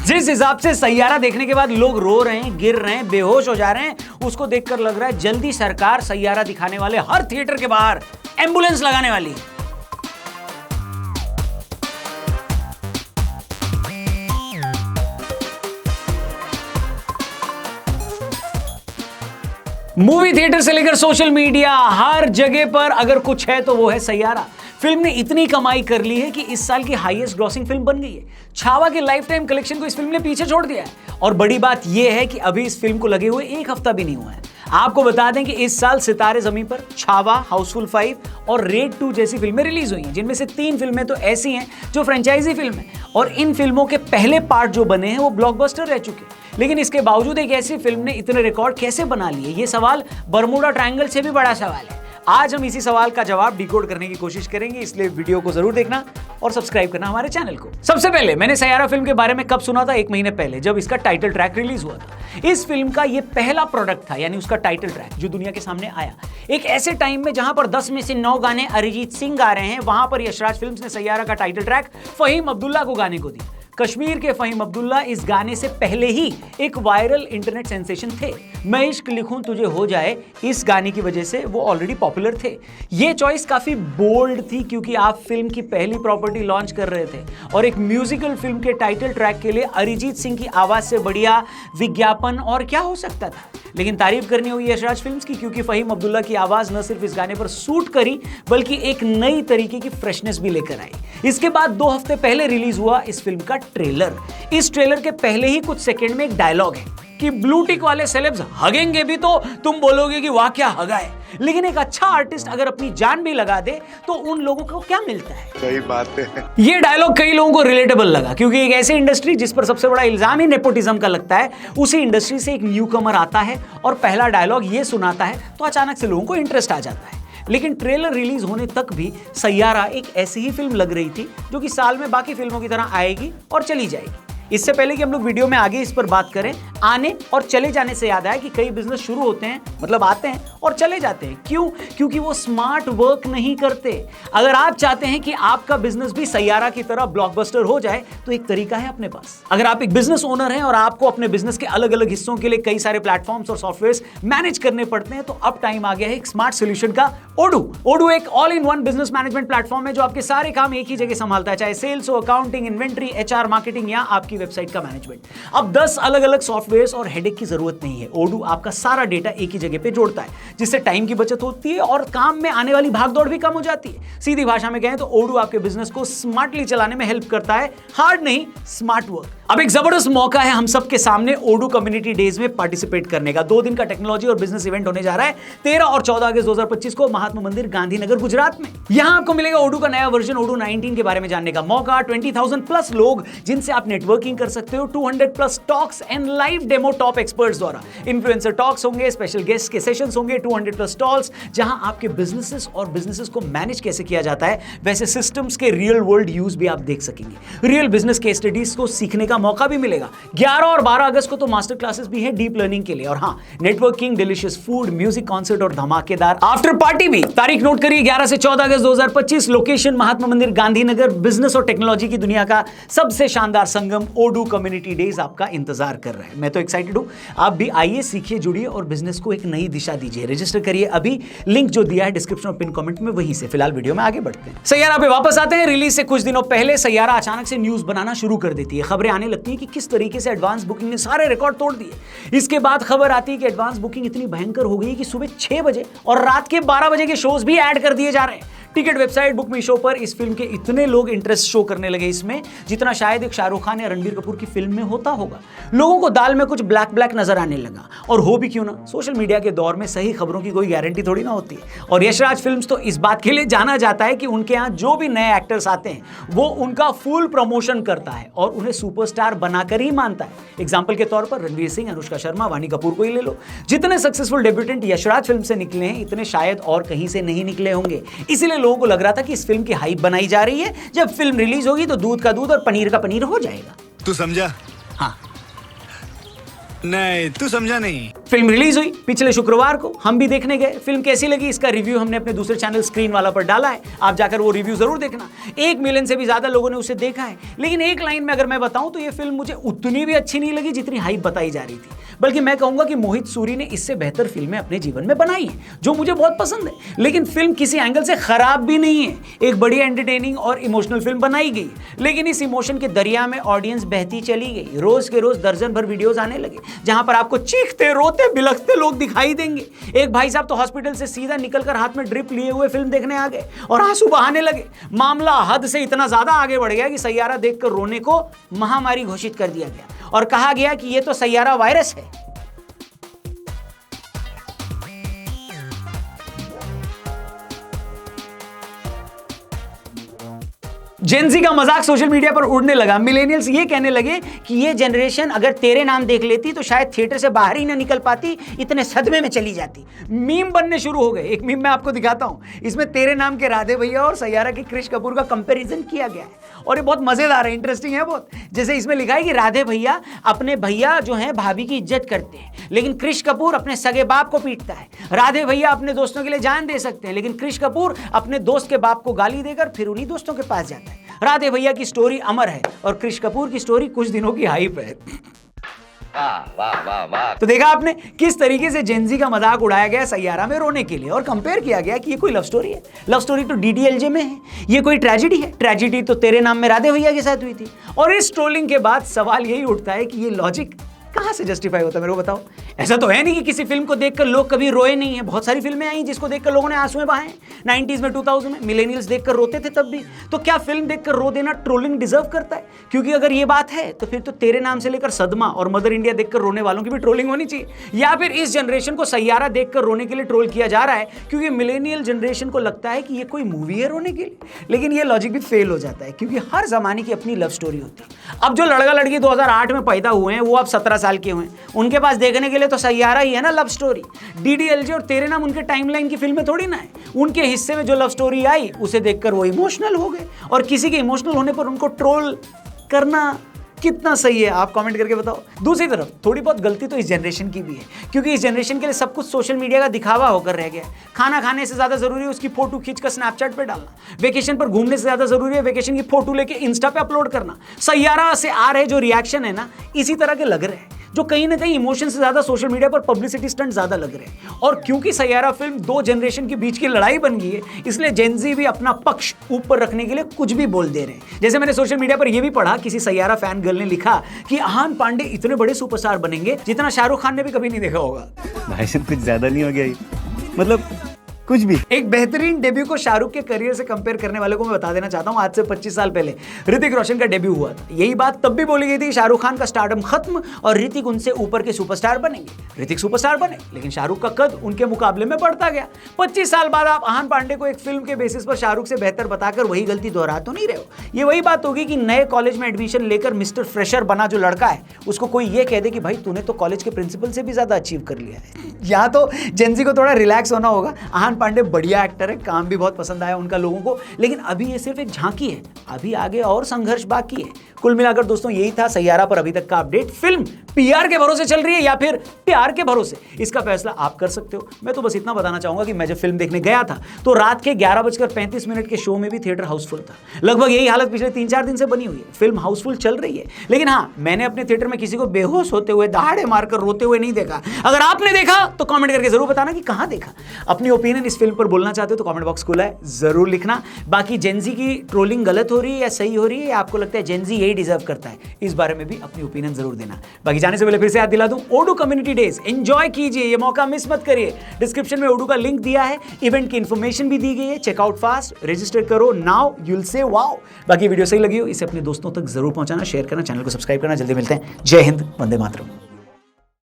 जिस हिसाब से सैयारा देखने के बाद लोग रो रहे हैं, गिर रहे हैं, बेहोश हो जा रहे हैं, उसको देखकर लग रहा है जल्दी सरकार सैयारा दिखाने वाले हर थिएटर के बाहर एम्बुलेंस लगाने वाली है। मूवी थिएटर से लेकर सोशल मीडिया हर जगह पर अगर कुछ है तो वो है सैयारा। फिल्म ने इतनी कमाई कर ली है कि इस साल की हाईएस्ट ग्रॉसिंग फिल्म बन गई है। छावा के लाइफ टाइम कलेक्शन को इस फिल्म ने पीछे छोड़ दिया है। और बड़ी बात यह है कि अभी इस फिल्म को लगे हुए एक हफ्ता भी नहीं हुआ है। आपको बता दें कि इस साल सितारे जमीन पर, छावा, हाउसफुल 5 और रेड 2 जैसी फिल्में रिलीज हुई हैं, जिनमें से 3 फिल्में तो ऐसी हैं जो फ्रेंचाइजी फिल्म है और इन फिल्मों के पहले पार्ट जो बने हैं वो ब्लॉकबस्टर रह चुके हैं। लेकिन इसके बावजूद एक ऐसी फिल्म ने इतने रिकॉर्ड कैसे बना लिए, ये सवाल बरमूडा ट्रायंगल से भी बड़ा सवाल है। आज हम इसी सवाल का जवाब डिकोड करने की कोशिश करेंगे, इसलिए वीडियो को जरूर देखना और सब्सक्राइब करना हमारे चैनल को। सबसे पहले मैंने सैयारा फिल्म के बारे में कब सुना था? 1 महीने पहले, जब इसका टाइटल ट्रैक रिलीज हुआ था। इस फिल्म का ये पहला प्रोडक्ट था, यानी उसका टाइटल ट्रैक जो दुनिया के सामने आया। एक ऐसे टाइम में जहां पर 10 में से 9 गाने अरिजीत सिंह गा रहे हैं, वहां पर यशराज फिल्म्स ने सैयारा का टाइटल ट्रैक फहीम अब्दुल्ला को गाने को दिया। कश्मीर के फहीम अब्दुल्ला इस गाने से पहले ही एक वायरल इंटरनेट सेंसेशन थे। मैं इश्क लिखूं तुझे हो जाए, इस गाने की वजह से वो ऑलरेडी पॉपुलर थे। ये चॉइस काफी बोल्ड थी क्योंकि आप फिल्म की पहली प्रॉपर्टी लॉन्च कर रहे थे और एक म्यूजिकल फिल्म के टाइटल ट्रैक के लिए अरिजीत सिंह की आवाज से बढ़िया विज्ञापन और क्या हो सकता था। लेकिन तारीफ करनी होगी यशराज फिल्म्स की, क्योंकि फहीम अब्दुल्ला की आवाज न सिर्फ इस गाने पर सूट करी बल्कि एक नई तरीके की फ्रेशनेस भी लेकर आई। इसके बाद 2 हफ्ते पहले रिलीज हुआ इस फिल्म का ट्रेलर। इस ट्रेलर के पहले ही कुछ सेकंड में एक डायलॉग है कि ब्लू टिक वाले सेलेब्स हगेंगे भी तो तुम बोलोगे कि वाह क्या हगा है। लेकिन एक अच्छा आर्टिस्ट अगर अपनी जान भी लगा दे तो उन लोगों को क्या मिलता है? सही बात है। ये डायलॉग कई लोगों को रिलेटेबल लगा, क्योंकि एक ऐसी इंडस्ट्री जिस पर सबसे बड़ा इल्जाम ही नेपोटिज्म का लगता है, उसी इंडस्ट्री से एक न्यूकमर आता है और पहला डायलॉग ये सुनाता है तो अचानक से लोगों को इंटरेस्ट आ जाता है। लेकिन ट्रेलर रिलीज होने तक भी सैयारा एक ऐसी ही फिल्म लग रही थी जो कि साल में बाकी फिल्मों की तरह आएगी और चली जाएगी। इससे पहले कि हम लोग वीडियो में आगे इस पर बात करें, आने और चले जाने से याद आया कि कई बिजनेस शुरू होते हैं, मतलब आते हैं और चले जाते हैं। क्यों? क्योंकि वो स्मार्ट वर्क नहीं करते। अगर आप चाहते हैं कि आपका बिजनेस भी सैयारा की तरह ब्लॉकबस्टर हो जाए तो एक तरीका है अपने पास। अगर आप एक बिजनेस ओनर हैं और आपको अपने बिजनेस के अलग अलग हिस्सों के लिए कई सारे प्लेटफॉर्म्स और सॉफ्टवेयर मैनेज करने पड़ते हैं, तो अब टाइम आ गया है एक स्मार्ट सोल्यूशन का। ओडू एक all in one business management platform है जो आपके सारे काम एक ही जगह संभालता है, चाहे सेल्स हो, अकाउंटिंग, इन्वेंट्री, HR, मार्केटिंग या आपकी वेबसाइट का मैनेजमेंट। अब 10 अलग अलग सॉफ्टवेयर्स और हेडेक की जरूरत नहीं है। ओडू आपका सारा डेटा एक ही जगह पे जोड़ता है, जिससे टाइम की बचत होती है और काम में आने वाली भागदौड़ भी कम हो जाती है। सीधी भाषा में कहें तो ओडू आपके बिजनेस को स्मार्टली चलाने में हेल्प करता है। हार्ड नहीं, स्मार्ट वर्क। अब एक जबरदस्त मौका है हम सबके सामने ओडू कम्युनिटी डेज में पार्टिसिपेट करने का। 2 दिन का टेक्नोलॉजी और बिजनेस इवेंट होने जा रहा है 13 और 14 अगस्त 2025 को महात्मा मंदिर, गांधीनगर, गुजरात में। यहां आपको मिलेगा ओडू का नया वर्जन ओडू 19 के बारे में जानने का मौका। 20,000 प्लस लोग जिनसे आप नेटवर्किंग कर सकते हो। 200 plus talks and live demo top experts द्वारा। इन्फ्लुएंसर टॉक्स होंगे, स्पेशल गेस्ट के सेशंस होंगे, 200 प्लस स्टॉल्स जहां आपके बिजनेसेस को मैनेज कैसे किया जाता है, वैसे सिस्टम्स के रियल वर्ल्ड यूज भी आप देख सकेंगे। रियल बिजनेस केस स्टडीज को सीखने का मौका भी मिलेगा। 11 और 12 अगस्त को तो मास्टर क्लासेस भी है डीप लर्निंग के लिए। और हाँ, networking, delicious food, music concert और धमाकेदार आफ्टर पार्टी भी। तारीख नोट करिए, 11 से 14 अगस्त 2025। लोकेशन महात्मा मंदिर, गांधीनगर। बिजनेस और टेक्नोलॉजी की दुनिया का सबसे शानदार संगम ओडू कम्युनिटी डेज आपका इंतजार कर रहा है। मैं तो एक्साइटेड हूं। आप भी आइए, सीखिए, जुड़िए और बिजनेस को एक नई दिशा दीजिए। रजिस्टर करिए अभी, लिंक जो दिया है डिस्क्रिप्शन और पिन कमेंट में, वहीं से। फिलहाल वीडियो में आगे बढ़ते हैं। सैयारा पे वापस आते हैं। रिलीज से कुछ दिनों पहले सैयारा अचानक से न्यूज बनाना शुरू कर देती है। खबरें आने लगती है कि किस तरीके से एडवांस बुकिंग ने सारे रिकॉर्ड तोड़ दिए। इसके बाद खबर आती है कि एडवांस बुकिंग इतनी भयंकर हो गई कि सुबह 6 बजे और रात के 12 बजे के शोज भी ऐड कर दिए जा रहे हैं। Ticket website book me show पर इस फिल्म के इतने लोग इंटरेस्ट शो करने लगे इसमें, जितना शायद एक शाहरुख खान या रणबीर कपूर की फिल्म में होता होगा। लोगों को दाल में कुछ ब्लैक ब्लैक नजर आने लगा। और हो भी क्यों ना, सोशल मीडिया के दौर में सही खबरों की कोई गारंटी थोड़ी ना होती है। और यशराज फिल्म्स तो इस बात के लिए जाना जाता है कि उनके यहाँ जो भी नए एक्टर्स आते हैं वो उनका फुल प्रमोशन करता है और उन्हें सुपरस्टार बनाकर ही मानता है। एग्जाम्पल के तौर पर रणवीर सिंह, अनुष्का शर्मा, वानी कपूर को ही ले लो। जितने सक्सेसफुल डेब्यूटेंट यशराज फिल्म से निकले हैं, इतने शायद और कहीं से नहीं निकले होंगे। इसीलिए लोगों को लग रहा था कि फिल्म की हाइप बनाई जा रही है, जब फिल्म रिलीज होगी तो दूध का दूध और पनीर का पनीर हो जाएगा। तू समझा? हाँ। नहीं, तू समझा नहीं। फिल्म रिलीज हुई पिछले शुक्रवार को, हम भी देखने गए। फिल्म कैसी लगी इसका रिव्यू हमने अपने दूसरे चैनल स्क्रीन वाला पर डाला है, आप जाकर वो रिव्यू जरूर देखना। 1 मिलियन से भी ज्यादा लोगों ने उसे देखा है। लेकिन एक लाइन में अगर मैं बताऊं तो ये फिल्म मुझे उतनी भी अच्छी नहीं लगी जितनी हाइप बताई जा रही थी, बल्कि मैं कहूंगा कि मोहित सूरी ने इससे बेहतर फिल्में अपने जीवन में बनाई है जो मुझे बहुत पसंद है। लेकिन फिल्म किसी एंगल से खराब भी नहीं है, एक बढ़िया एंटरटेनिंग और इमोशनल फिल्म बनाई गई। लेकिन इस इमोशन के दरिया में ऑडियंस बहती चली गई। रोज के रोज दर्जन भर वीडियोस आने लगे जहां पर आपको चीखते रोते बिलखते लोग दिखाई देंगे। एक भाई साहब तो हॉस्पिटल से सीधा निकलकर हाथ में ड्रिप लिए हुए फिल्म देखने आ गए और आंसू बहाने लगे। मामला हद से इतना ज्यादा आगे बढ़ गया कि सैयारा देखकर रोने को महामारी घोषित कर दिया गया और कहा गया कि यह तो सैयारा वायरस है। जेनजी का मजाक सोशल मीडिया पर उड़ने लगा। मिलेनियल्स ये कहने लगे कि ये जनरेशन अगर तेरे नाम देख लेती तो शायद थिएटर से बाहर ही ना निकल पाती, इतने सदमे में चली जाती। मीम बनने शुरू हो गए। एक मीम मैं आपको दिखाता हूं, इसमें तेरे नाम के राधे भैया और सैयारा के क्रिश कपूर का कंपैरिजन किया गया है और ये बहुत मजेदार है, इंटरेस्टिंग है बहुत। जैसे इसमें लिखा है कि राधे भैया अपने भैया जो है भाभी की इज्जत करते हैं, लेकिन क्रिश कपूर अपने सगे बाप को पीटता है। राधे भैया अपने दोस्तों के लिए जान दे सकते हैं, लेकिन क्रिश कपूर अपने दोस्त के बाप को गाली देकर फिर उन्हीं दोस्तों के पास जाता है। राधे भैया की स्टोरी अमर है और क्रिश कपूर की स्टोरी कुछ दिनों की हाइप है। तो देखा आपने किस तरीके से जेनजी का मजाक उड़ाया गया सैयारा में रोने के लिए और कंपेयर किया गया कि ये कोई लव स्टोरी है। लव स्टोरी तो डीडीएलजे में है, ये कोई ट्रेजेडी है। ट्रेजेडी तो तेरे नाम में राधे भैया के साथ हुई थी। और इस ट्रोलिंग के बाद सवाल यही उठता है कि ये लॉजिक कहां से जस्टिफाई होता है, मेरे को बताओ। ऐसा तो है नहीं कि किसी फिल्म को देखकर लोग कभी रोए नहीं है। बहुत सारी फिल्में आई जिसको देखकर लोगों ने आंसुएं बहाए। 90s में, 2000 में मिलेनियल्स देखकर रोते थे तब भी। तो क्या फिल्म देखकर रो देना ट्रोलिंग डिजर्व करता है? क्योंकि अगर ये बात है तो फिर तो तेरे नाम से लेकर सदमा और मदर इंडिया देखकर रोने वालों की भी ट्रोलिंग होनी चाहिए। या फिर इस जनरेशन को सैयारा देखकर रोने के लिए ट्रोल किया जा रहा है क्योंकि मिलेनियल जनरेशन को लगता है कि ये कोई मूवी है रोने के लिए। लेकिन ये लॉजिक भी फेल हो जाता है क्योंकि हर जमाने की अपनी लव स्टोरी होती है। अब जो लड़का लड़की 2008 में पैदा हुए हैं वो अब 17 साल के हुए हैं, उनके पास देखने के लिए तो सैयारा ही है ना लव स्टोरी। डीडीएलजे और तेरे नाम उनके टाइमलाइन की फिल्में थोड़ी ना है। उनके हिस्से में जो लव स्टोरी आई उसे देखकर वो इमोशनल हो गए और किसी के इमोशनल होने पर उनको ट्रोल करना कितना सही है, आप कमेंट करके बताओ। दूसरी तरफ थोड़ी बहुत गलती तो इस जनरेशन की भी है क्योंकि इस जनरेशन के लिए सब कुछ सोशल मीडिया का दिखावा होकर रह गया है। खाना खाने से ज्यादा जरूरी है उसकी फोटो खींचकर स्नैपचैट पे डालना। वेकेशन पर घूमने से ज्यादा जरूरी है वेकेशन की फोटो लेके इंस्टा पे अपलोड करना। सैयारा से आ रहे जो रिएक्शन है ना, इसी तरह के लग रहे हैं जो कहीं ना कहीं इमोशन से ज्यादा सोशल मीडिया पर पब्लिसिटी स्टंट ज्यादा लग रहे हैं। और क्योंकि सैयारा फिल्म 2 जनरेशन के बीच की लड़ाई बन गई है, इसलिए जेनजी भी अपना पक्ष ऊपर रखने के लिए कुछ भी बोल दे रहे हैं। जैसे मैंने सोशल मीडिया पर यह भी पढ़ा, किसी सैयारा फैन गर्ल ने लिखा कि आहान पांडे इतने बड़े सुपरस्टार बनेंगे जितना शाहरुख खान ने भी कभी नहीं देखा होगा। भाई साहब कुछ ज्यादा नहीं हो गया ये? मतलब कुछ भी। एक बेहतरीन डेब्यू को शाहरुख के करियर से कंपेयर करने वाले को मैं बता देना चाहता हूं, आज से 25 साल पहले ऋतिक रोशन का डेब्यू हुआ था। यही बात तब भी बोली गई थी, शाहरुख खान का स्टारडम खत्म और ऋतिक उनसे ऊपर के सुपरस्टार बनेंगे। ऋतिक सुपरस्टार बने लेकिन शाहरुख का कद उनके मुकाबले में बढ़ता गया। 25 साल बाद आप आहान पांडे को एक फिल्म के बेसिस पर शाहरुख से बेहतर बताकर वही गलती दोहरा तो नहीं रहे हो। ये वही बात होगी कि नए कॉलेज में एडमिशन लेकर मिस्टर फ्रेशर बना जो लड़का है उसको कोई ये कह दे कि भाई तूने तो कॉलेज के प्रिंसिपल से भी ज्यादा अचीव कर लिया है। यहाँ तो जेनजी को थोड़ा रिलैक्स होना होगा। आहान पांडे बढ़िया एक्टर है, काम भी बहुत पसंद आया उनका लोगों को, लेकिन अभी ये सिर्फ एक झांकी है, अभी आगे और संघर्ष बाकी है। कुल मिलाकर दोस्तों यही था सैयारा पर अभी तक का अपडेट। फिल्म पीआर के भरोसे चल रही है या फिर प्यार के भरोसे, इसका फैसला आप कर सकते हो। मैं तो बस इतना बताना चाहूंगा कि मैं जब फिल्म देखने गया था तो रात के 11:35 के शो में भी थिएटर हाउसफुल था। लगभग यही हालत पिछले 3-4 दिन से बनी हुई है। फिल्म हाउसफुल चल रही है, लेकिन हाँ, मैंने अपने थिएटर में किसी को बेहोश होते हुए, दहाड़े मारकर रोते हुए नहीं देखा। अगर आपने देखा तो कमेंट करके जरूर बताना कि कहां देखा। अपनी ओपिनियन इस फिल्म पर बोलना चाहते हो तो कमेंट बॉक्स खुला है, जरूर लिखना। बाकी जेनजी की ट्रोलिंग गलत हो रही है या सही हो रही है, या आपको लगता है जेनजी यही डिजर्व करता है, इस बारे में भी अपनी ओपिनियन जरूर देना। बाकी जाने से पहले फिर से याद दिला दूं, ओडू कम्युनिटी डेज एंजॉय कीजिए, ये मौका मिस मत करिए। डिस्क्रिप्शन में ओडू का लिंक दिया है, इवेंट की इंफॉर्मेशन भी दी गई है। चेकआउट फास्ट, रजिस्टर करो now, you will say wow. बाकी वीडियो सही लगी हो इसे अपने दोस्तों तक जरूर पहुंचाना, शेयर करना, चैनल को सब्सक्राइब करना। जल्दी मिलते हैं। जय हिंद, वंदे मातरम।